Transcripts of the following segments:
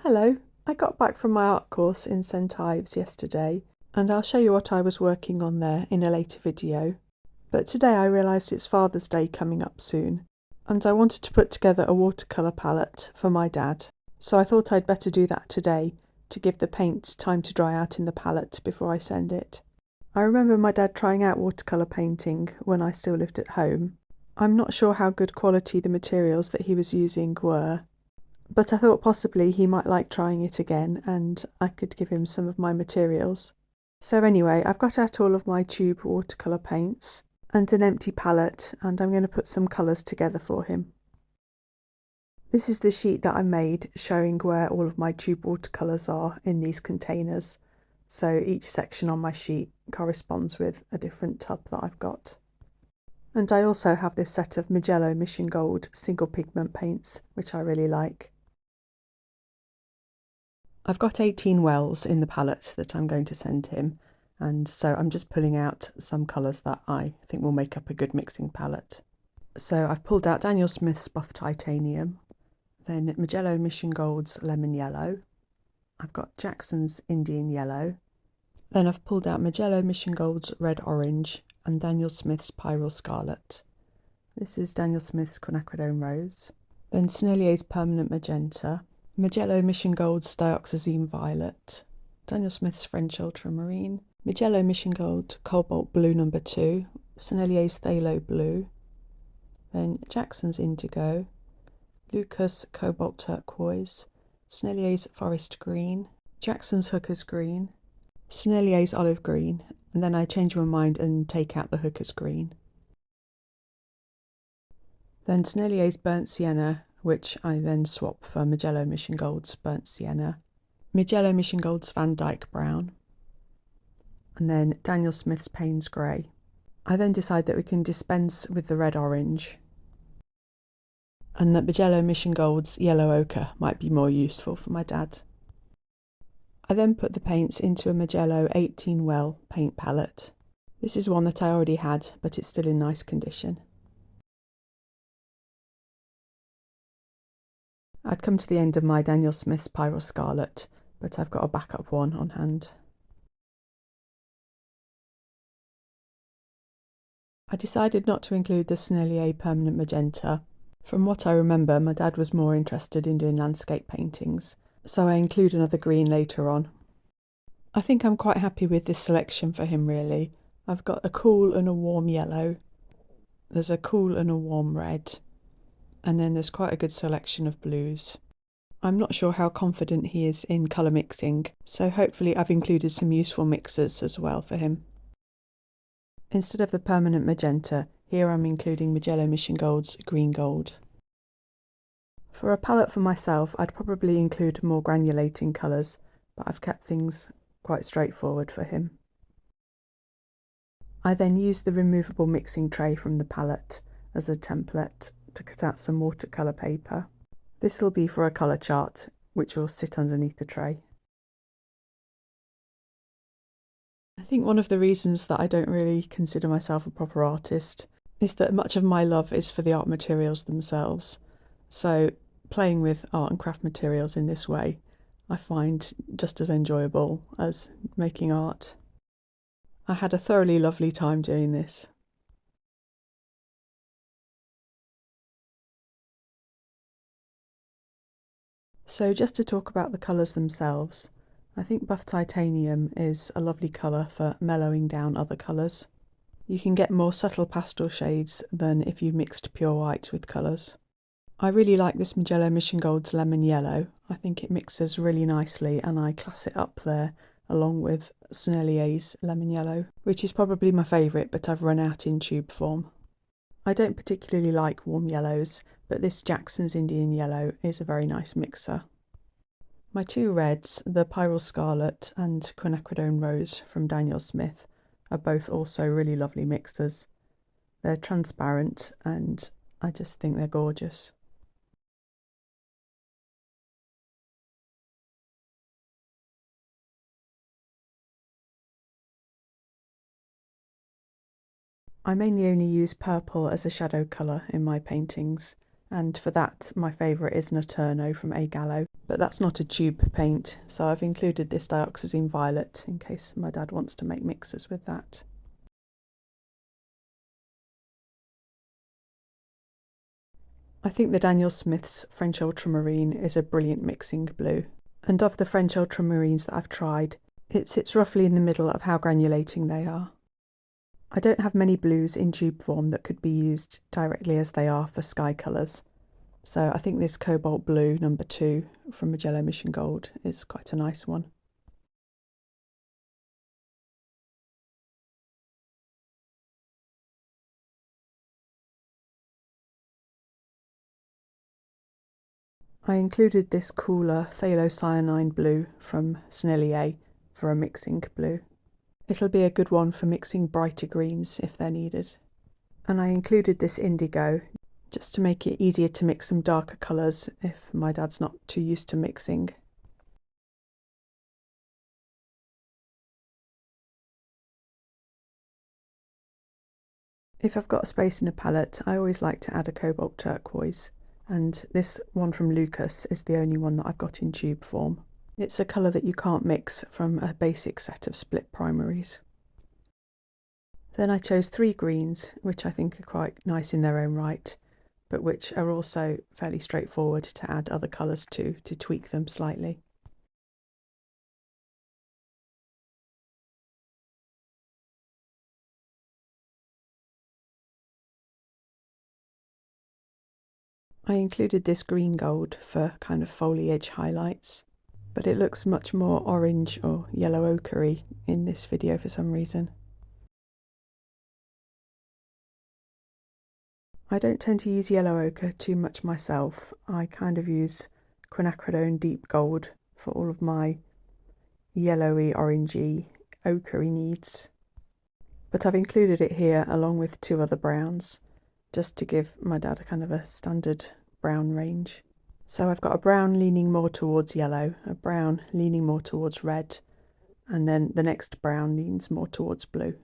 Hello, I got back from my art course in St Ives yesterday and I'll show you what I was working on there in a later video. But today I realised it's Father's Day coming up soon and I wanted to put together a watercolour palette for my dad. So I thought I'd better do that today to give the paint time to dry out in the palette before I send it. I remember my dad trying out watercolour painting when I still lived at home. I'm not sure how good quality the materials that he was using were, but I thought possibly he might like trying it again and I could give him some of my materials. So anyway, I've got out all of my tube watercolour paints and an empty palette, and I'm going to put some colours together for him. This is the sheet that I made showing where all of my tube watercolours are in these containers. So each section on my sheet corresponds with a different tub that I've got. And I also have this set of Mijello Mission Gold single pigment paints, which I really like. I've got 18 wells in the palette that I'm going to send him, and so I'm just pulling out some colours that I think will make up a good mixing palette. So I've pulled out Daniel Smith's Buff Titanium, then Mijello Mission Gold's Lemon Yellow, I've got Jackson's Indian Yellow, then I've pulled out Mijello Mission Gold's Red Orange and Daniel Smith's Pyrrole Scarlet. This is Daniel Smith's Quinacridone Rose, then Sennelier's Permanent Magenta, Mijello Mission Gold's Dioxazine Violet, Daniel Smith's French Ultramarine, Mijello Mission Gold Cobalt Blue No. 2, Sennelier's Phthalo Blue, then Jackson's Indigo, Lukas Cobalt Turquoise, Sennelier's Forest Green, Jackson's Hooker's Green, Sennelier's Olive Green, and then I change my mind and take out the Hooker's Green. Then Sennelier's Burnt Sienna, which I then swap for Mijello Mission Gold's Burnt Sienna, Mijello Mission Gold's Van Dyke Brown, and then Daniel Smith's Payne's Grey. I then decide that we can dispense with the red orange and that Mijello Mission Gold's Yellow Ochre might be more useful for my dad. I then put the paints into a Mijello 18 well paint palette. This is one that I already had, but it's still in nice condition. I'd come to the end of my Daniel Smith's Pyrrole Scarlet, but I've got a backup one on hand. I decided not to include the Sennelier Permanent Magenta. From what I remember, my dad was more interested in doing landscape paintings, so I include another green later on. I think I'm quite happy with this selection for him really. I've got a cool and a warm yellow, there's a cool and a warm red, and then there's quite a good selection of blues. I'm not sure how confident he is in colour mixing, so hopefully I've included some useful mixers as well for him. Instead of the permanent magenta, here I'm including Mijello Mission Gold's Green Gold. For a palette for myself, I'd probably include more granulating colours, but I've kept things quite straightforward for him. I then use the removable mixing tray from the palette as a template to cut out some watercolour paper. This will be for a colour chart, which will sit underneath the tray. I think one of the reasons that I don't really consider myself a proper artist is that much of my love is for the art materials themselves. So playing with art and craft materials in this way I find just as enjoyable as making art. I had a thoroughly lovely time doing this. So just to talk about the colours themselves, I think Buff Titanium is a lovely colour for mellowing down other colours. You can get more subtle pastel shades than if you mixed pure white with colours. I really like this Mijello Mission Gold's Lemon Yellow. I think it mixes really nicely and I class it up there along with Sennelier's Lemon Yellow, which is probably my favourite, but I've run out in tube form. I don't particularly like warm yellows, but this Jackson's Indian Yellow is a very nice mixer. My two reds, the Pyrrole Scarlet and Quinacridone Rose from Daniel Smith, are both also really lovely mixers. They're transparent and I just think they're gorgeous. I mainly only use purple as a shadow colour in my paintings, and for that my favourite is Notturno from Gallo, but that's not a tube paint, so I've included this dioxazine violet in case my dad wants to make mixes with that. I think the Daniel Smith's French Ultramarine is a brilliant mixing blue, and of the French Ultramarines that I've tried, it sits roughly in the middle of how granulating they are. I don't have many blues in tube form that could be used directly as they are for sky colours, so I think this Cobalt Blue No. 2 from Mijello Mission Gold is quite a nice one. I included this cooler Phthalocyanine Blue from Sennelier for a mixing blue. It'll be a good one for mixing brighter greens if they're needed. And I included this Indigo just to make it easier to mix some darker colours if my dad's not too used to mixing. If I've got a space in a palette, I always like to add a cobalt turquoise, and this one from Lukas is the only one that I've got in tube form. It's a colour that you can't mix from a basic set of split primaries. Then I chose 3 greens, which I think are quite nice in their own right, but which are also fairly straightforward to add other colours to tweak them slightly. I included this green gold for kind of foliage highlights, but it looks much more orange or yellow ochre-y in this video for some reason. I don't tend to use yellow ochre too much myself. I kind of use quinacridone deep gold for all of my yellowy, orangey, ochre-y needs. But I've included it here along with 2 other browns, just to give my dad a kind of a standard brown range. So I've got a brown leaning more towards yellow, a brown leaning more towards red, and then the next brown leans more towards blue.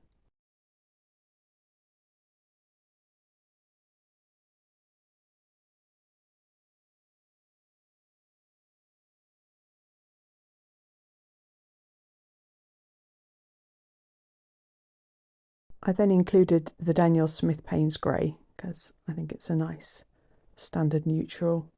I then included the Daniel Smith Payne's Grey because I think it's a nice standard neutral.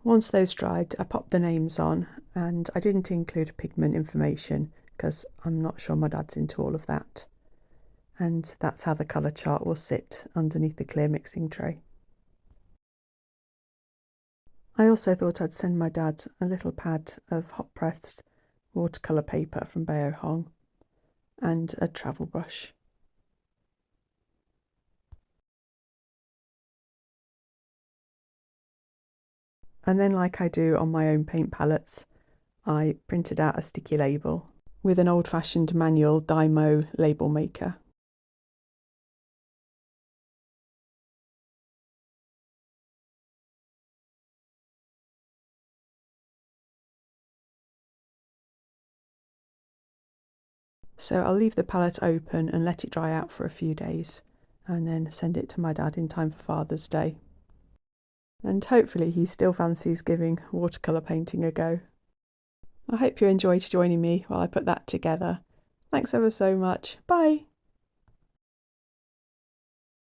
Once those dried, I popped the names on, and I didn't include pigment information because I'm not sure my dad's into all of that. And that's how the colour chart will sit underneath the clear mixing tray. I also thought I'd send my dad a little pad of hot pressed watercolour paper from Bao Hong and a travel brush. And then, like I do on my own paint palettes, I printed out a sticky label with an old-fashioned manual Dymo label maker. So I'll leave the palette open and let it dry out for a few days, and then send it to my dad in time for Father's Day. And hopefully he still fancies giving watercolour painting a go. I hope you enjoyed joining me while I put that together. Thanks ever so much. Bye!